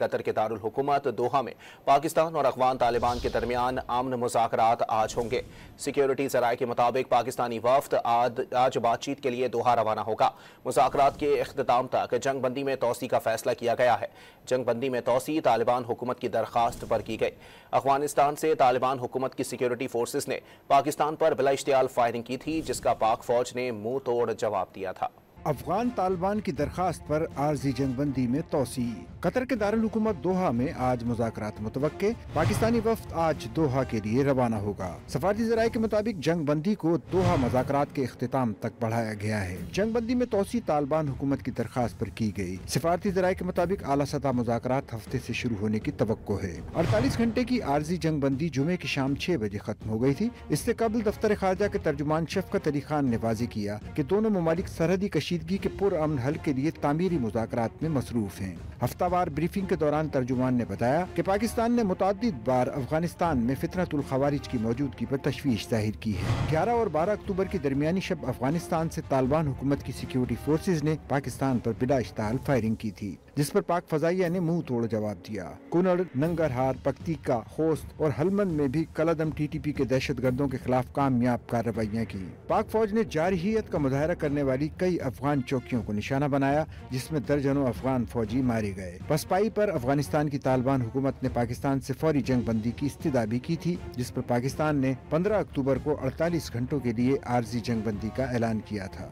قطر کے دارالحکومت دوحہ میں پاکستان اور افغان طالبان کے درمیان امن مذاکرات آج ہوں گے۔ سیکیورٹی ذرائع کے مطابق پاکستانی وفد آج بات چیت کے لیے دوحہ روانہ ہوگا۔ مذاکرات کے اختتام تک جنگ بندی میں توسیع کا فیصلہ کیا گیا ہے۔ جنگ بندی میں توسیع طالبان حکومت کی درخواست پر کی گئی۔ افغانستان سے طالبان حکومت کی سیکیورٹی فورسز نے پاکستان پر بلا اشتعال فائرنگ کی تھی، جس کا پاک فوج نے منہ توڑ جواب دیا تھا۔ افغان طالبان کی درخواست پر عارضی جنگ بندی میں توسیع۔ قطر کے دارالحکومت دوحہ میں آج مذاکرات متوقع۔ پاکستانی وفد آج دوحہ کے لیے روانہ ہوگا۔ سفارتی ذرائع کے مطابق جنگ بندی کو دوحہ مذاکرات کے اختتام تک بڑھایا گیا ہے۔ جنگ بندی میں توسیع طالبان حکومت کی درخواست پر کی گئی۔ سفارتی ذرائع کے مطابق اعلیٰ سطح مذاکرات ہفتے سے شروع ہونے کی توقع ہے۔ 48 گھنٹے کی عارضی جنگ بندی جمعے کی شام 6 بجے ختم ہو گئی تھی۔ اس سے قبل دفتر خارجہ کے ترجمان شفقت علی خان نے واضح کیا کہ دونوں ممالک سرحدی کشیدگی کے پرامن حل کے لیے تعمیری مذاکرات میں مصروف ہیں۔ ہفتہ وار بریفنگ کے دوران ترجمان نے بتایا کہ پاکستان نے متعدد بار افغانستان میں فتنۃ الخوارج کی موجودگی پر تشویش ظاہر کی ہے۔ 11 اور 12 اکتوبر کی درمیانی شب افغانستان سے طالبان حکومت کی سیکیورٹی فورسز نے پاکستان پر بلا اشتعال فائرنگ کی تھی، جس پر پاک فضائیہ نے منہ توڑ جواب دیا۔ کنڑ، ننگرہار، پکتیکا، خوست اور ہلمند میں بھی کالعدم ٹی ٹی پی کے دہشت گردوں کے خلاف کامیاب کارروائیاں کی۔ پاک فوج نے جارحیت کا مظاہرہ کرنے والی کئی افغان چوکیوں کو نشانہ بنایا، جس میں درجنوں افغان فوجی مارے گئے۔ پسپائی پر افغانستان کی طالبان حکومت نے پاکستان سے فوری جنگ بندی کی استدعا بھی کی تھی، جس پر پاکستان نے 15 اکتوبر کو 48 گھنٹوں کے لیے عارضی جنگ بندی کا اعلان کیا تھا۔